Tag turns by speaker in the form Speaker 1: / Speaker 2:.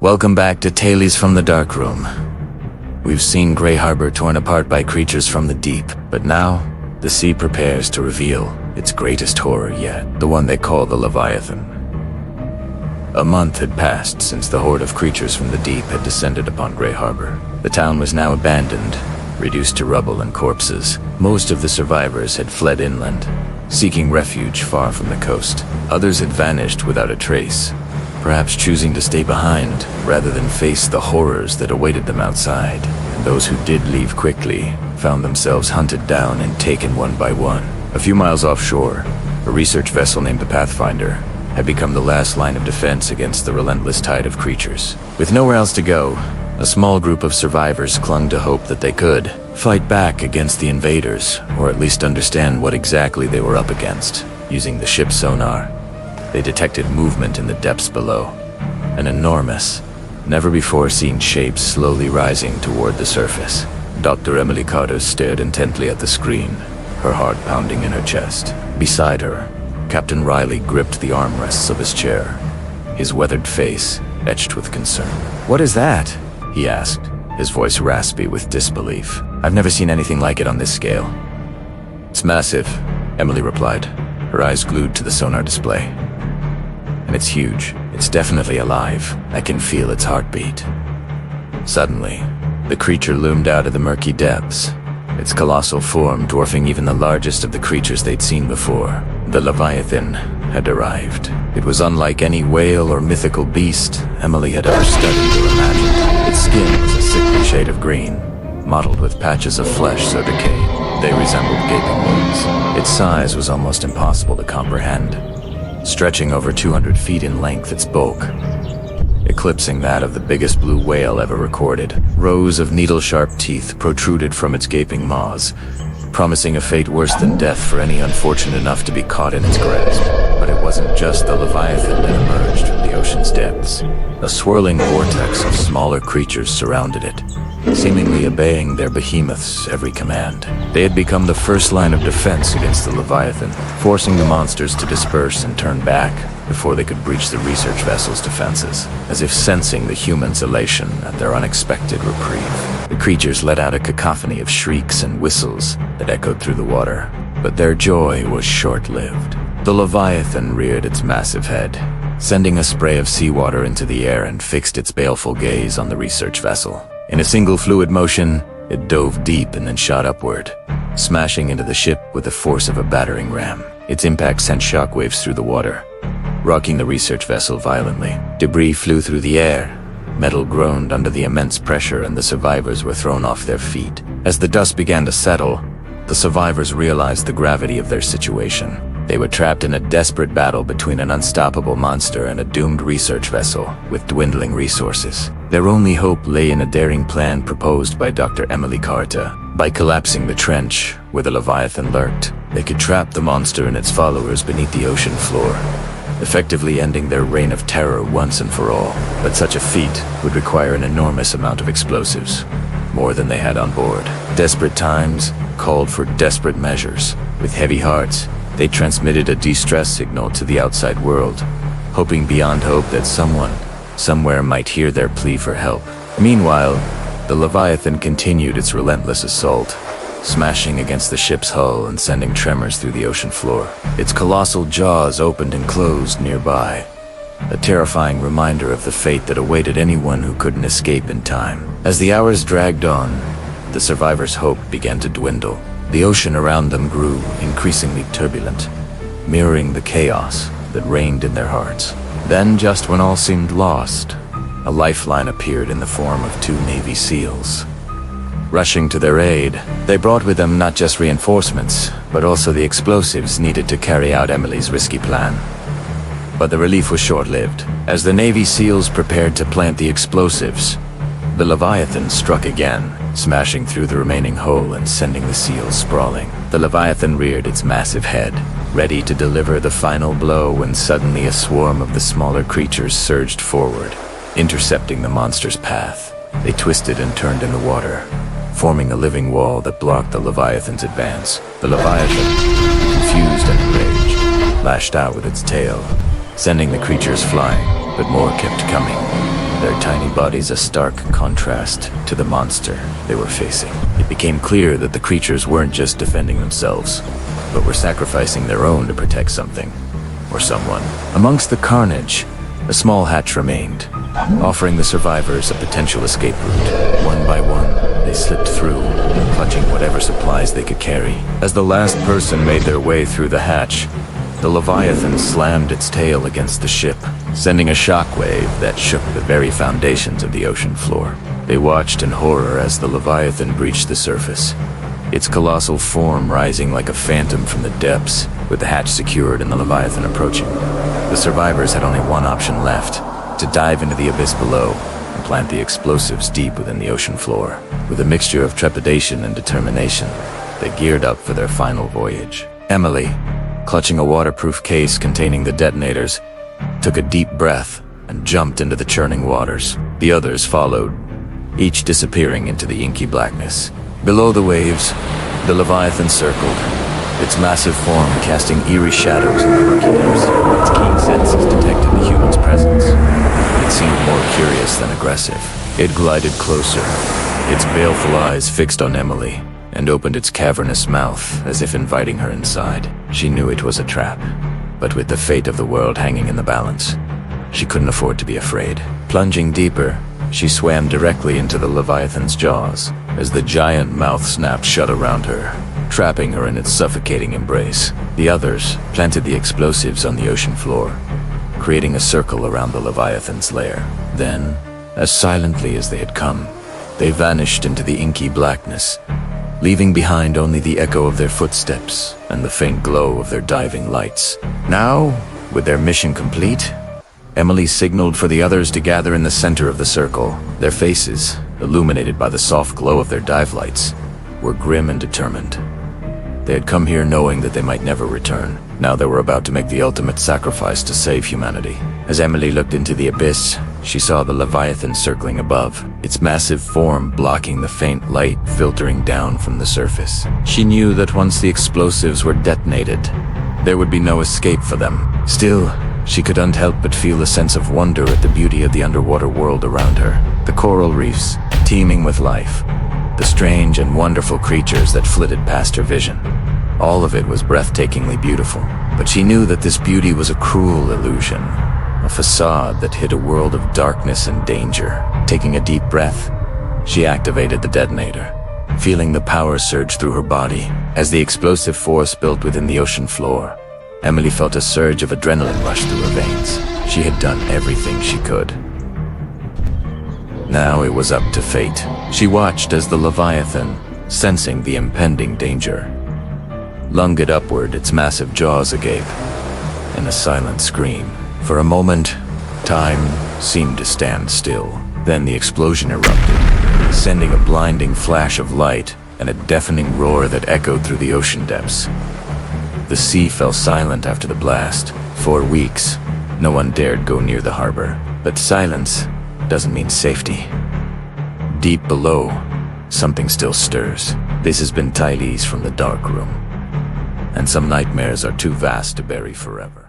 Speaker 1: Welcome back to Tales from the Dark Room. We've seen Grey Harbor torn apart by creatures from the deep, but now, the sea prepares to reveal its greatest horror yet, the one they call the Leviathan. A month had passed since the horde of creatures from the deep had descended upon Grey Harbor. The town was now abandoned, reduced to rubble and corpses. Most of the survivors had fled inland, seeking refuge far from the coast. Others had vanished without a trace, perhaps choosing to stay behind rather than face the horrors that awaited them outside. And those who did leave quickly found themselves hunted down and taken one by one. A few miles offshore, a research vessel named the Pathfinder had become the last line of defense against the relentless tide of creatures. With nowhere else to go, a small group of survivors clung to hope that they could fight back against the invaders, or at least understand what exactly they were up against. Using the ship's sonar, they detected movement in the depths below. An enormous, never-before-seen shape slowly rising toward the surface. Dr. Emily Carter stared intently at the screen, her heart pounding in her chest. Beside her, Captain Riley gripped the armrests of his chair, his weathered face etched with concern. "What is that?" he asked, his voice raspy with disbelief. "I've never seen anything like it on this scale." "It's massive," Emily replied, her eyes glued to the sonar display. "And it's huge. It's definitely alive. I can feel its heartbeat." Suddenly, the creature loomed out of the murky depths, its colossal form dwarfing even the largest of the creatures they'd seen before. The Leviathan had arrived. It was unlike any whale or mythical beast Emily had ever studied or imagined. Its skin was a sickly shade of green, mottled with patches of flesh so decayed they resembled gaping wounds. Its size was almost impossible to comprehend. Stretching over 200 feet in length, its bulk, eclipsing that of the biggest blue whale ever recorded. Rows of needle-sharp teeth protruded from its gaping maws, promising a fate worse than death for any unfortunate enough to be caught in its grasp. But it wasn't just the Leviathan that emerged from the ocean's depths. A swirling vortex of smaller creatures surrounded it, seemingly obeying their behemoth's every command. They had become the first line of defense against the Leviathan, forcing the monsters to disperse and turn back before they could breach the research vessel's defenses, as if sensing the humans' elation at their unexpected reprieve. The creatures let out a cacophony of shrieks and whistles that echoed through the water, but their joy was short-lived. The Leviathan reared its massive head, sending a spray of seawater into the air, and fixed its baleful gaze on the research vessel. In a single fluid motion, it dove deep and then shot upward, smashing into the ship with the force of a battering ram. Its impact sent shockwaves through the water, rocking the research vessel violently. Debris flew through the air, metal groaned under the immense pressure, and the survivors were thrown off their feet. As the dust began to settle, the survivors realized the gravity of their situation. They were trapped in a desperate battle between an unstoppable monster and a doomed research vessel with dwindling resources. Their only hope lay in a daring plan proposed by Dr. Emily Carter. By collapsing the trench where the Leviathan lurked, they could trap the monster and its followers beneath the ocean floor, effectively ending their reign of terror once and for all. But such a feat would require an enormous amount of explosives, more than they had on board. Desperate times called for desperate measures. With heavy hearts, they transmitted a distress signal to the outside world, hoping beyond hope that someone, somewhere might hear their plea for help. Meanwhile, the Leviathan continued its relentless assault, smashing against the ship's hull and sending tremors through the ocean floor. Its colossal jaws opened and closed nearby, a terrifying reminder of the fate that awaited anyone who couldn't escape in time. As the hours dragged on, the survivors' hope began to dwindle. The ocean around them grew increasingly turbulent, mirroring the chaos that reigned in their hearts. Then, just when all seemed lost, a lifeline appeared in the form of 2 Navy SEALs. Rushing to their aid, they brought with them not just reinforcements, but also the explosives needed to carry out Emily's risky plan. But the relief was short-lived. As the Navy SEALs prepared to plant the explosives, the Leviathan struck again, smashing through the remaining hull and sending the SEALs sprawling. The Leviathan reared its massive head, ready to deliver the final blow, when suddenly a swarm of the smaller creatures surged forward, intercepting the monster's path. They twisted and turned in the water, forming a living wall that blocked the Leviathan's advance. The Leviathan, confused and enraged, lashed out with its tail, sending the creatures flying, but more kept coming, their tiny tiny bodies a stark contrast to the monster they were facing. It became clear that the creatures weren't just defending themselves, but were sacrificing their own to protect something, or someone. Amongst the carnage, a small hatch remained, offering the survivors a potential escape route. One by one, they slipped through, clutching whatever supplies they could carry. As the last person made their way through the hatch, the Leviathan slammed its tail against the ship, sending a shockwave that shook the very foundations of the ocean floor. They watched in horror as the Leviathan breached the surface, its colossal form rising like a phantom from the depths, with the hatch secured and the Leviathan approaching. The survivors had only one option left: to dive into the abyss below and plant the explosives deep within the ocean floor. With a mixture of trepidation and determination, they geared up for their final voyage. Emily, clutching a waterproof case containing the detonators, took a deep breath and jumped into the churning waters. The others followed, each disappearing into the inky blackness. Below the waves, the Leviathan circled, its massive form casting eerie shadows in the murky depths. Its keen senses detected the human's presence. It seemed more curious than aggressive. It glided closer, its baleful eyes fixed on Emily, and opened its cavernous mouth as if inviting her inside. She knew it was a trap, but with the fate of the world hanging in the balance, she couldn't afford to be afraid. Plunging deeper, she swam directly into the Leviathan's jaws as the giant mouth snapped shut around her, trapping her in its suffocating embrace. The others planted the explosives on the ocean floor, creating a circle around the Leviathan's lair. Then, as silently as they had come, they vanished into the inky blackness, leaving behind only the echo of their footsteps and the faint glow of their diving lights. Now, with their mission complete, Emily signaled for the others to gather in the center of the circle. Their faces, illuminated by the soft glow of their dive lights, were grim and determined. They had come here knowing that they might never return. Now they were about to make the ultimate sacrifice to save humanity. As Emily looked into the abyss, she saw the Leviathan circling above, its massive form blocking the faint light filtering down from the surface. She knew that once the explosives were detonated, there would be no escape for them. Still, she couldn't help but feel a sense of wonder at the beauty of the underwater world around her. The coral reefs, teeming with life, the strange and wonderful creatures that flitted past her vision. All of it was breathtakingly beautiful, but she knew that this beauty was a cruel illusion, a facade that hid a world of darkness and danger. Taking a deep breath, she activated the detonator, feeling the power surge through her body. As the explosive force built within the ocean floor, Emily felt a surge of adrenaline rush through her veins. She had done everything she could. Now it was up to fate. She watched as the Leviathan, sensing the impending danger, lunged upward, its massive jaws agape, in a silent scream. For a moment, time seemed to stand still. Then the explosion erupted, sending a blinding flash of light and a deafening roar that echoed through the ocean depths. The sea fell silent after the blast. For weeks, no one dared go near the harbor. But silence doesn't mean safety. Deep below, something still stirs. This has been Tylees from the Dark Room, and some nightmares are too vast to bury forever.